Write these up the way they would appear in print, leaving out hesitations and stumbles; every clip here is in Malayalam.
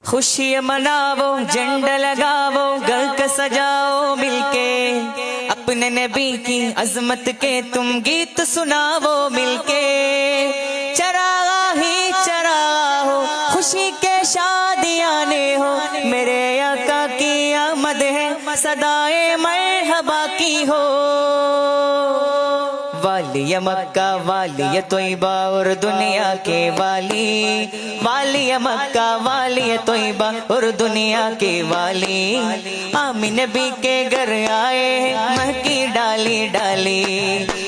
खुशियाँ मनाओ, झंडा लगाओ, घर का सजाओ मिलके, अपने नबी की अजमत के तुम गीत सुनाओ मिलके। चरागा ही चरागा हो, खुशी के शादियाने हो, मेरे आका की आमद है, सदाए मरहबा की हो। वाली मक्का वाली तोयबा और दुनिया के वाली, वाली मक्का वाली तोयबा और दुनिया के वाली, आमीन नबी के घर आए महकी डाली डाली,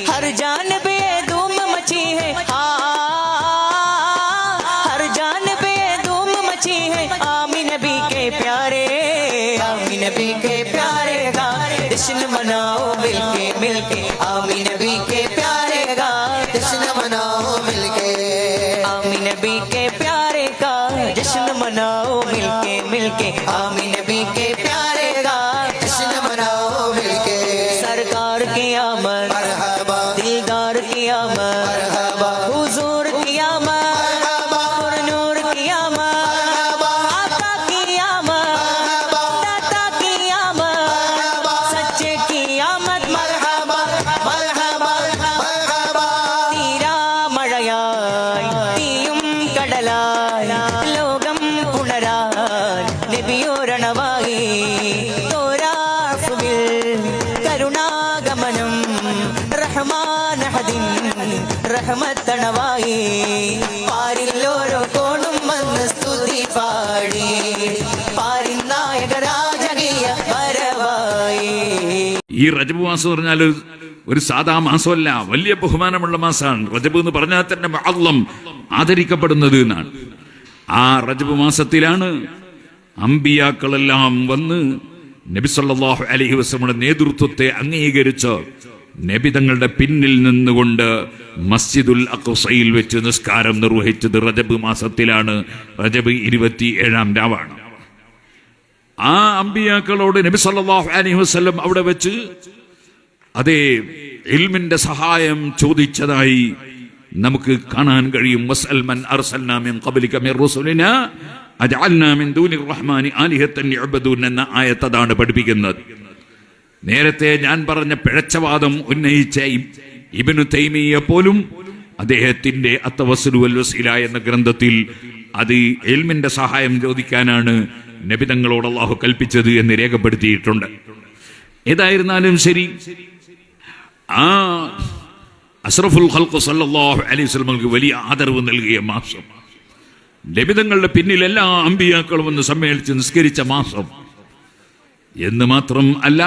हर जानब धूम मची है, हर जानब धूम मची है, आमीन नबी के प्यारे, आमीन नबी के प्यारे का जश्न मनाओ मिलके मिलके, आमीन नबी के प्यारे का जश्न मनाओ मिलके, आमीन नबी के प्यारे का जश्न मनाओ मिलके मिलके, आमीन नबी के प्यारे का जश्न मनाओ मिलके। सरकार की आमद मरहबा, दिलदार की आमद मरहबा, हुजूर की आमद मरहबा, नूर की आमद आका की आमद, दाता की आमद, सच्चे की आमद मरहबा मरहबा मरहबा। തീരാ മഴയായി തീയും കടലായി ലോകം പുണരാൻ നബിയോരണവായി, തോരാഫുവിൽ കരുണാഗമനം റഹ്മാനഹദിൻ റഹ്മത്തണവായി, പാരിൽ ഓരോ കോണും വന്ന് സ്തുതി പാടി, പാരിൻ നായക രാജകീയ വരവായി. ഈ റജബ് മാസം പറഞ്ഞാൽ ഒരു സാധാ മാസമല്ല, വലിയ ബഹുമാനമുള്ള മാസമാണ്. റജബ് എന്ന് പറഞ്ഞാൽ തന്നെ മുഅല്ലം, ആദരിക്കപ്പെടുന്നത് എന്നാണ്. ആ റജബ് മാസത്തിലാണ് അമ്പിയാക്കളെല്ലാം വന്ന് നബി സല്ലല്ലാഹു അലൈഹി വസല്ലമയുടെ നേതൃത്വത്തെ അംഗീകരിച്ച് നബി തങ്ങളുടെ പിന്നിൽ നിന്നുകൊണ്ട് മസ്ജിദുൽ അഖ്സയിൽ വെച്ച് നിസ്കാരം നിർവഹിച്ചത് റജബ് മാസത്തിലാണ്. റജബ് 27-ാം രാവാണ്. ആ അമ്പിയാക്കളോട് നബി സല്ലല്ലാഹു അലൈഹി വസല്ലം അവിടെ വെച്ച് അതേ ഇൽമിന്റെ സഹായം ചോദിച്ചതായി നമുക്ക് കാണാൻ കഴിയും. വസ്അൽ മൻ അർസൽനാ മിൻ ഖബ്ലിക മിർ റുസുലിനാ അജഅൽനാ മിൻ ദൂനിർ റഹ്മാനി ആലിഹത്തൻ യഅ്ബദൂൻ എന്ന ആയത്ത് അതാണ് പഠിപ്പിക്കുന്നത്. നേരത്തെ ഞാൻ പറഞ്ഞ പിഴച്ചവാദം ഉന്നയിച്ച ഇബ്നു തൈമിയ്യ പോലും അദ്ദേഹത്തിന്റെ അത്തവസ്സുൽ വൽ വസീല എന്ന ഗ്രന്ഥത്തിൽ അത് ഇൽമിന്റെ സഹായം ചോദിക്കാനാണ് നബി തങ്ങളോട് അല്ലാഹു കൽപ്പിച്ചത് എന്ന് രേഖപ്പെടുത്തിയിട്ടുണ്ട്. ഏതായിരുന്നാലും ശരി, ആ അഷ്റഫുൽ ഖൽഖ് സല്ലല്ലാഹു അലൈഹി വസല്ലമക്ക് വലിയ ആദരവ് നൽകിയ മാസം, നബിതങ്ങളുടെ പിന്നിൽ എല്ലാ അമ്പിയാക്കളും ഒന്ന് സമ്മേളിച്ച് നിസ്കരിച്ച മാസം എന്ന് മാത്രം അല്ല,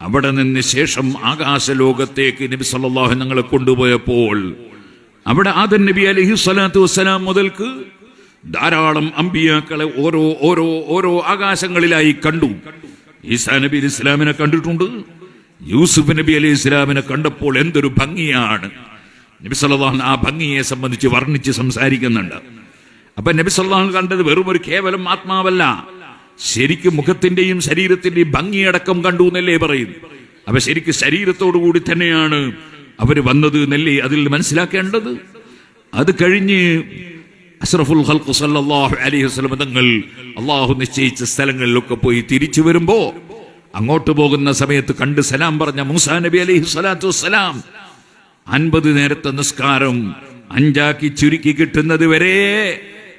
അവിടെ നിന്ന് ശേഷം ആകാശലോകത്തേക്ക് നബി സല്ലല്ലാഹു ഞങ്ങളെ കൊണ്ടുപോയപ്പോൾ അവിടെ ആദം നബി അലൈഹി സ്വലാത്തു വസ്സലാം മുതൽക്ക് ധാരാളം അമ്പിയാക്കളെ ഓരോ ഓരോ ഓരോ ആകാശങ്ങളിലായി കണ്ടു. ഈസാ നബി അലൈഹി ഇസ്ലാമിനെ കണ്ടിട്ടുണ്ട്. യൂസുഫ് നബി അലൈഹി ഇസ്ലാമിനെ കണ്ടപ്പോൾ എന്തൊരു ഭംഗിയാണ്. നബി സല്ലല്ലാഹു ആ ഭംഗിയെ സംബന്ധിച്ച് വർണ്ണിച്ച് സംസാരിക്കുന്നുണ്ട്. അപ്പൊ നബി സല്ലല്ലാഹു കണ്ടത് വെറും ഒരു കേവലം ആത്മാവല്ല, ശരിക്കും മുഖത്തിന്റെയും ശരീരത്തിന്റെയും ഭംഗിയടക്കം കണ്ടു എന്നല്ലേ പറയും. അപ്പൊ ശരിക്കും ശരീരത്തോടു കൂടി തന്നെയാണ് അവര് വന്നത് എന്നല്ലേ അതിൽ മനസ്സിലാക്കേണ്ടത്. അത് കഴിഞ്ഞ് അഷ്റഫുൽ ഖൽഖ് സല്ലല്ലാഹു അലൈഹി വസല്ലം തങ്ങൾ അല്ലാഹു നിശ്ചയിച്ച സ്ഥലങ്ങളിലൊക്കെ പോയി തിരിച്ചു വരുമ്പോ അങ്ങോട്ട് പോകുന്ന സമയത്ത് കണ്ട് സലാം പറഞ്ഞ മൂസാ നബി അലൈഹി സ്വലാത്തു വസ്സലാം 50 നേരത്തെ നിസ്കാരം 5 ചുരുക്കി കിട്ടുന്നത് വരെ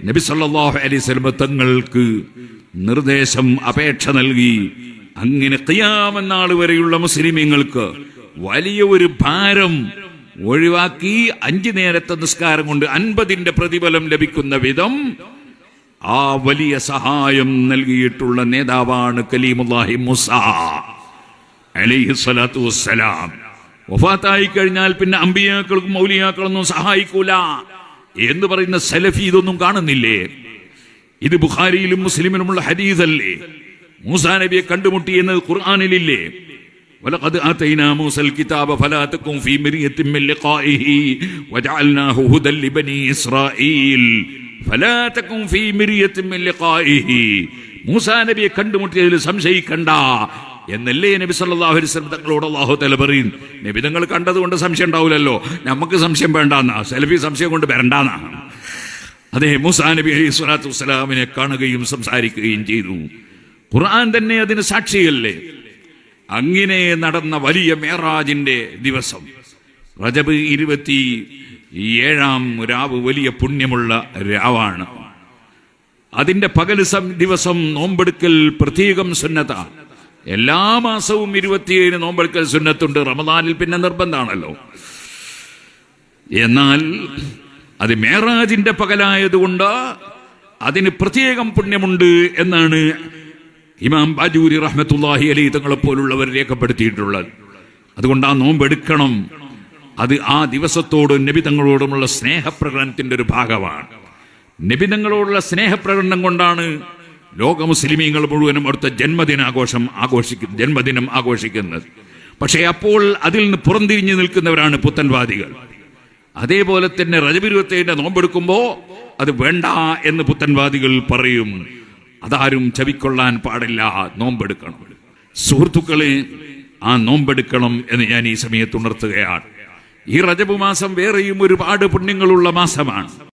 നബി സല്ലല്ലാഹു അലൈഹി വസല്ലം തങ്ങൾക്ക് നിർദ്ദേശം അപേക്ഷ നൽകി. അങ്ങനെ ഖിയാമത്ത് നാൾ വരെയുള്ള മുസ്ലിമീങ്ങൾക്ക് വലിയ ഒരു ഭാരം ഒഴിവാക്കി 5 നേരത്തെ നിസ്കാരം കൊണ്ട് 50ന്റെ പ്രതിഫലം ലഭിക്കുന്ന വിധം ആ വലിയ സഹായം നൽകിയിട്ടുള്ള നേതാവാണ് കലീമുല്ലാഹി മൂസാ അലൈഹി സ്വലാത്തു വസ്സലാം. വഫാത്തായി കഴിഞ്ഞാൽ പിന്നെ അമ്പിയാക്കൾക്കും മൗലിയാക്കളൊന്നും സഹായിക്കൂല എന്ന് പറയുന്ന സലഫി ഇതൊന്നും കാണുന്നില്ലേ? ഇത് ബുഖാരിയിലും മുസ്ലിമിലുമുള്ള ഹദീസല്ലേ? മൂസാ നബിയെ കണ്ടുമുട്ടി എന്നത് ഖുർആനിലില്ലേ? വലഖദ് ആതൈനാ മൂസൽ കിതാബ ഫലാ തകുൻ ഫീ മിർയത്തിൻ മിൻ ലിഖാഇഹി വജഅൽനാഹു ഹുദൻ ലിബനി ഇസ്രായീൽ ഫലാ തകുൻ ഫീ മിർയത്തിൻ മിൻ ലിഖാഇഹി. മൂസാ നബിയെ കണ്ടുമുട്ടിയതിൽ സംശയിക്കണ്ട എന്നല്ലേ നബി സല്ലല്ലാഹു അലൈഹി വസല്ലം തങ്ങളോട് അല്ലാഹു തആല പറയും. നബി തങ്ങൾ കണ്ടതുകൊണ്ട് സംശയം ഉണ്ടാവില്ലല്ലോ, നമുക്ക് സംശയം വേണ്ടാന്നാ, സെൽഫി സംശയം കൊണ്ട് വരണ്ടാന്നാ. അതേ മൂസാ നബി അലൈഹി സ്വലാത്തു വസ്സലാമിനെ കാണുകയും സംസാരിക്കുകയും ചെയ്തു. ഖുർആൻ തന്നെ അതിന് സാക്ഷിയല്ലേ. അങ്ങനെ നടന്ന വലിയ മേറാജിന്റെ ദിവസം റജബ് 27 രാവ് വലിയ പുണ്യമുള്ള രാവാണ്. അതിന്റെ പകൽ ദിവസം നോമ്പെടുക്കൽ പ്രത്യേകം സുന്നത്താണ്. എല്ലാ മാസവും 27 നോമ്പെടുക്കൽ സുന്നത്തുണ്ട്. റമദാനിൽ പിന്നെ നിർബന്ധമാണല്ലോ. എന്നാൽ അത് മേറാജിന്റെ പകലായതുകൊണ്ട് അതിന് പ്രത്യേകം പുണ്യമുണ്ട് എന്നാണ് ഇമാം ബാജൂരി റഹ്മത്തുള്ളാഹി അലൈഹി തങ്ങളെ പോലുള്ളവർ രേഖപ്പെടുത്തിയിട്ടുള്ളത്. അതുകൊണ്ട് ആ നോമ്പെടുക്കണം. അത് ആ ദിവസത്തോട് നബി തങ്ങളോടുമുള്ള സ്നേഹപ്രകടനത്തിന്റെ ഒരു ഭാഗമാണ്. നബി തങ്ങളോടുള്ള സ്നേഹപ്രകടനം കൊണ്ടാണ് ലോക മുസ്ലിമീങ്ങൾ മുഴുവനും അടുത്ത ജന്മദിനം ആഘോഷിക്കുന്നത്. പക്ഷേ അപ്പോൾ അതിൽ നിന്ന് പുറംതിരിഞ്ഞു നിൽക്കുന്നവരാണ് പുത്തൻവാദികൾ. അതേപോലെ തന്നെ റജബ് 27 നോമ്പെടുക്കുമ്പോ അത് വേണ്ട എന്ന് പുത്തൻവാദികൾ പറയും. അതാരും ചെവിക്കൊള്ളാൻ പാടില്ല. നോമ്പെടുക്കണം സുഹൃത്തുക്കളെ, ആ നോമ്പെടുക്കണം എന്ന് ഞാൻ ഈ സമയത്ത് ഉണർത്തുകയാണ്. ഈ റജബ് മാസം വേറെയും ഒരുപാട് പുണ്യങ്ങളുള്ള മാസമാണ്.